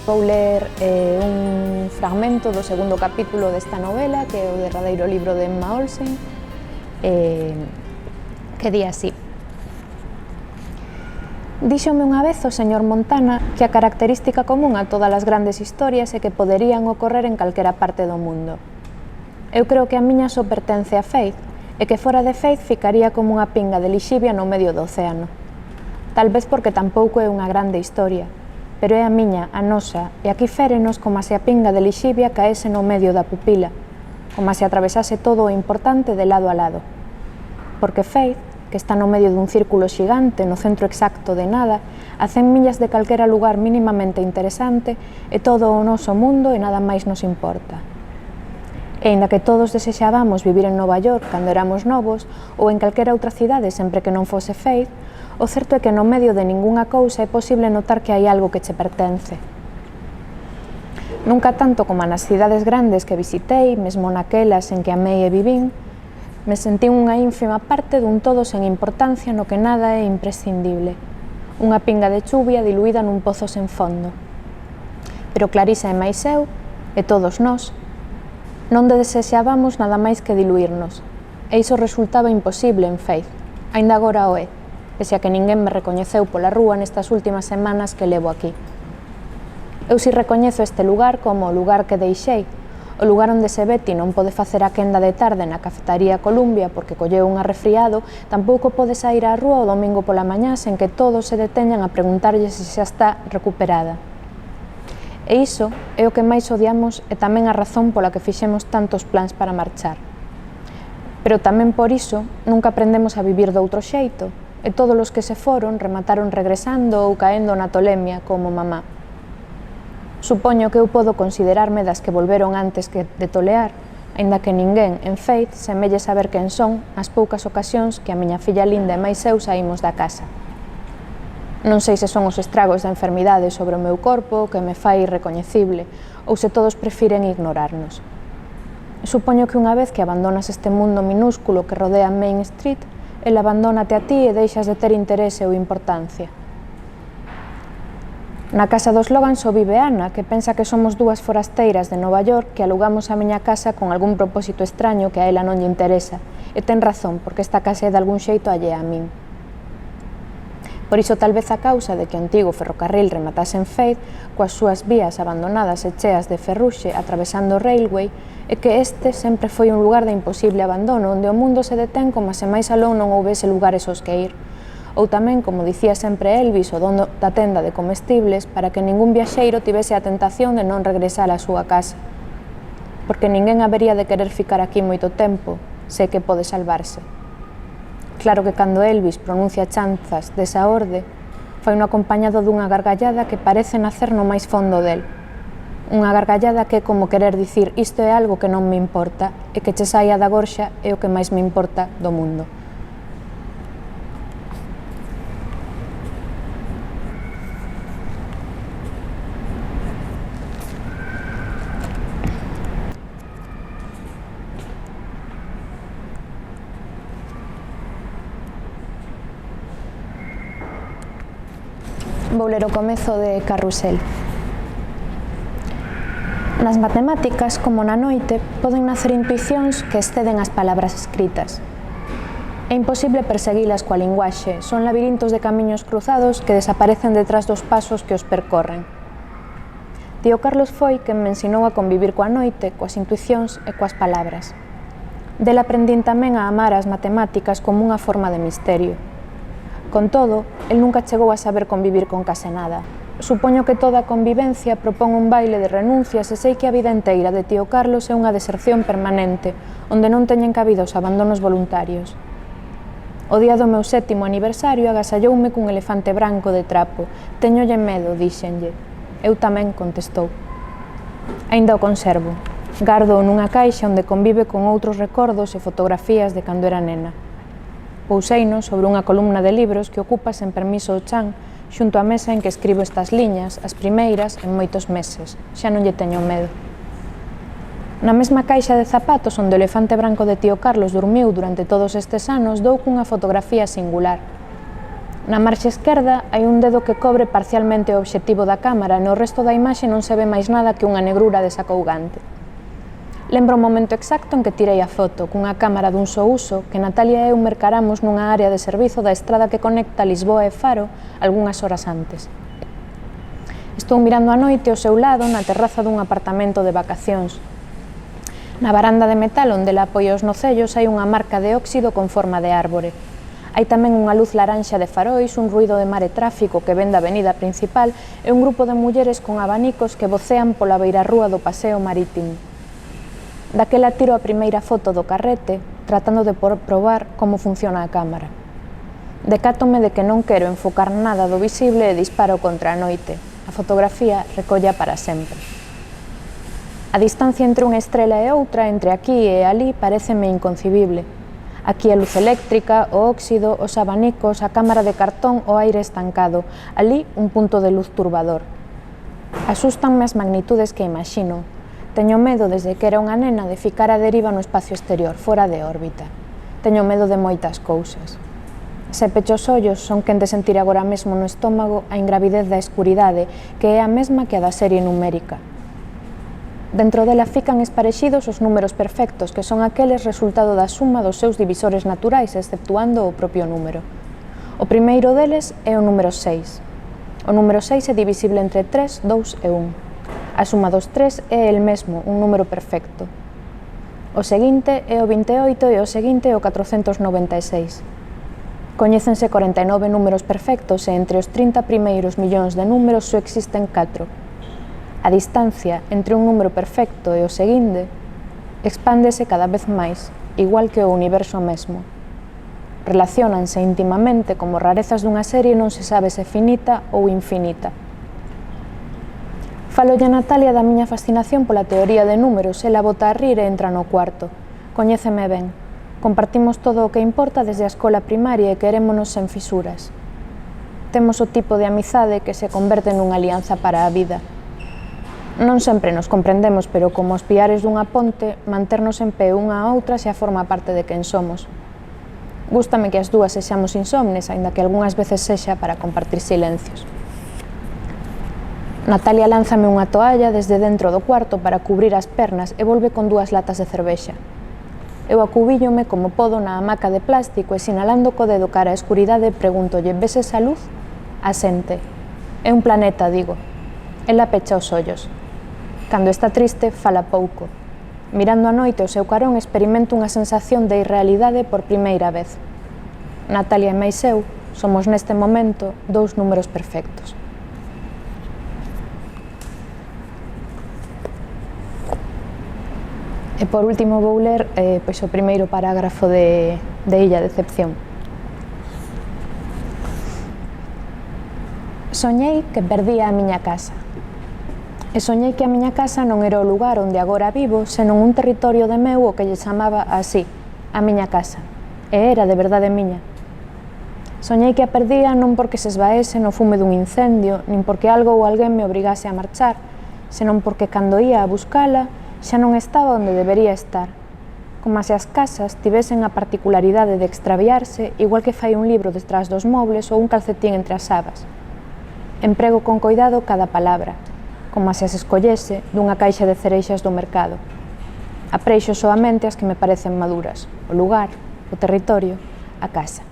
vou ler un fragmento do segundo capítulo desta novela, que é o derradeiro libro de Emma Olsen, que di así. Díxome unha vez o señor Montana que a característica común a todas as grandes historias é que poderían ocorrer en calquera parte do mundo. Eu creo que a miña só pertence a Faith, e que fora de Faith ficaría como unha pinga de lixivia no medio do océano. Tal vez porque tampouco é unha grande historia, pero é a miña, a nosa, e aquí férenos como se a pinga de lixivia caese no medio da pupila, como se atravesase todo o importante de lado a lado. Porque Faith, que está no medio dun círculo xigante, no centro exacto de nada, a 100 millas de calquera lugar mínimamente interesante, é todo o noso mundo e nada máis nos importa. E aínda que todos desexábamos vivir en Nova York cando éramos novos, ou en calquera outra cidade sempre que non fose Faith, o certo é que no medio de ningunha cousa é posible notar que hai algo que che pertence. Nunca tanto como nas cidades grandes que visitei, mesmo naquelas en que amei e vivín, me sentí unha ínfima parte dun todo sen importancia no que nada é imprescindible, unha pinga de chuvia diluída nun pozo sen fondo. Pero Clarisa e máis eu, e todos nós, non desexábamos nada máis que diluirnos, e iso resultaba imposible en Faith, aínda agora o é, pese a que ninguén me recoñeceu pola rúa nestas últimas semanas que levo aquí. Eu si recoñezo este lugar como o lugar que deixei, o lugar onde se Betty non pode facer a quenda de tarde na cafetaría Columbia porque colleu un arrefriado, tampouco pode sair á rúa o domingo pola mañá sen que todos se deteñan a preguntarlle se xa está recuperada. E iso é o que máis odiamos e tamén a razón pola que fixemos tantos plans para marchar. Pero tamén por iso nunca aprendemos a vivir doutro xeito, e todos os que se foron remataron regresando ou caendo na tolemia como mamá. Supoño que eu podo considerarme das que volveron antes que de tolear, aínda que ninguén en Faith semelle saber quen son as poucas ocasións que a miña filla linda e máis eu saímos da casa. Non sei se son os estragos da enfermidade sobre o meu corpo que me fai irrecoñecible ou se todos prefiren ignorarnos. Supoño que unha vez que abandonas este mundo minúsculo que rodea Main Street, el abandónate a ti e deixas de ter interese ou importancia. Na casa dos Logan só vive Ana, que pensa que somos dúas forasteiras de Nova York que alugamos a miña casa con algún propósito extraño que a ela non lle interesa, e ten razón, porque esta casa é de algún xeito allea a min. Por iso tal vez a causa de que o antigo ferrocarril rematase en Faith, coas súas vías abandonadas e cheas de ferruxe atravesando o railway, é que este sempre foi un lugar de imposible abandono onde o mundo se detén como se máis alón non houbese lugares aos que ir. Ou tamén, como dicía sempre Elvis, o dono da tenda de comestibles, para que ningún viaxeiro tivese a tentación de non regresar á súa casa. Porque ninguén habería de querer ficar aquí moito tempo, se que pode salvarse. Claro que cando Elvis pronuncia chanzas desa orde, foi no acompañado dunha gargallada que parece nacer no máis fondo del. Unha gargallada que é como querer dicir isto é algo que non me importa e que che saia da gorxa é o que máis me importa do mundo. Vou ler o comezo de Carrusel. Nas matemáticas, como na noite, poden nacer intuicións que exceden as palabras escritas. É imposible perseguilas coa linguaxe, son labirintos de camiños cruzados que desaparecen detrás dos pasos que os percorren. Tío Carlos foi quen me ensinou a convivir coa noite, coas intuicións e coas palabras. Del aprendín tamén a amar as matemáticas como unha forma de misterio. Con todo, el nunca chegou a saber convivir con case nada. Supoño que toda a convivencia propón un baile de renuncias e sei que a vida inteira de tío Carlos é unha deserción permanente, onde non teñen cabido os abandonos voluntarios. O día do meu 7º aniversario agasalloume cun elefante branco de trapo. Teñolle medo, díxenlle. Eu tamén, contestou. Aínda o conservo. Gardo nunha caixa onde convive con outros recordos e fotografías de cando era nena. Pouseino sobre unha columna de libros que ocupa sen permiso o chan xunto á mesa en que escribo estas liñas, as primeiras en moitos meses. Xa non lle teño medo. Na mesma caixa de zapatos onde o elefante branco de tío Carlos dormiu durante todos estes anos dou cunha fotografía singular. Na marxe esquerda hai un dedo que cobre parcialmente o obxectivo da cámara e no resto da imaxe non se ve máis nada que unha negrura desacougante. Lembro o momento exacto en que tirei a foto, cunha cámara dun só uso, que Natalia e eu mercaramos nunha área de servizo da estrada que conecta Lisboa e Faro algunhas horas antes. Estou mirando a noite ao seu lado na terraza dun apartamento de vacacións. Na varanda de metal onde la apoia os nocellos hai unha marca de óxido con forma de árbore. Hai tamén unha luz laranxa de farois, un ruido de mar e tráfico que ven da avenida principal e un grupo de mulleres con abanicos que vocean pola beirarrúa do paseo marítimo. Daquela tiro a primeira foto do carrete, tratando de probar como funciona a cámara. Decátome de que non quero enfocar nada do visible e disparo contra a noite. A fotografía recolla para sempre. A distancia entre unha estrela e outra, entre aquí e alí, paréceme inconcibible. Aquí a luz eléctrica, o óxido, os abanicos, a cámara de cartón, o aire estancado. Alí un punto de luz turbador. Asústanme as magnitudes que imagino. Teño medo desde que era unha nena de ficar a deriva no espacio exterior, fora de órbita. Teño medo de moitas cousas. Se pecho os ollos, son quen de sentir agora mesmo no estómago a ingravidez da escuridade, que é a mesma que a da serie numérica. Dentro dela fican esparexidos os números perfectos, que son aqueles resultado da suma dos seus divisores naturais, exceptuando o propio número. O primeiro deles é o número 6. O número 6 é divisible entre 3, 2 e 1. A suma dos 3 é el mesmo, un número perfecto. O seguinte é o 28 e o seguinte é o 496. Coñécense 49 números perfectos e entre os 30 primeiros millóns de números só existen 4. A distancia entre un número perfecto e o seguinte expándese cada vez máis, igual que o universo mesmo. Relaciónanse intimamente como rarezas dunha serie non se sabe se finita ou infinita. Falolle a Natalia da miña fascinación pola teoría de números, ela bota a rir e entra no cuarto. Coñéceme ben. Compartimos todo o que importa desde a escola primaria e querémonos sen fisuras. Temos o tipo de amizade que se converte nunha alianza para a vida. Non sempre nos comprendemos, pero como os piares dunha ponte, manternos en pé unha a outra xa forma parte de quen somos. Gústame que as dúas sexamos insomnes, aínda que algunhas veces sexa para compartir silencios. Natalia lánzame unha toalla desde dentro do cuarto para cubrir as pernas e volve con 2 latas de cervexa. Eu acubíllome como podo na hamaca de plástico e sinalando co dedo cara á escuridade pregúntolle: ves esa luz? Asente. É un planeta, digo. Ela pecha os ollos. Cando está triste, fala pouco. Mirando a noite ao seu carón, experimento unha sensación de irrealidade por primeira vez. Natalia e máis eu somos neste momento 2 números perfectos. E por último vou ler o primeiro parágrafo de Illa Decepción. Soñei que perdía a miña casa. E soñei que a miña casa non era o lugar onde agora vivo, senón un territorio de meu o que lle chamaba así, a miña casa. E era de verdade miña. Soñei que a perdía non porque se esvaese no fume dun incendio, nin porque algo ou alguén me obrigase a marchar, senón porque cando ía a buscala xa non estaba onde debería estar, como se as casas tivesen a particularidade de extraviarse, igual que fai un libro detrás dos mobles ou un calcetín entre as sabas. Emprego con coidado cada palabra, como se as escollese dunha caixa de cereixas do mercado. Apreixo soamente as que me parecen maduras, o lugar, o territorio, a casa.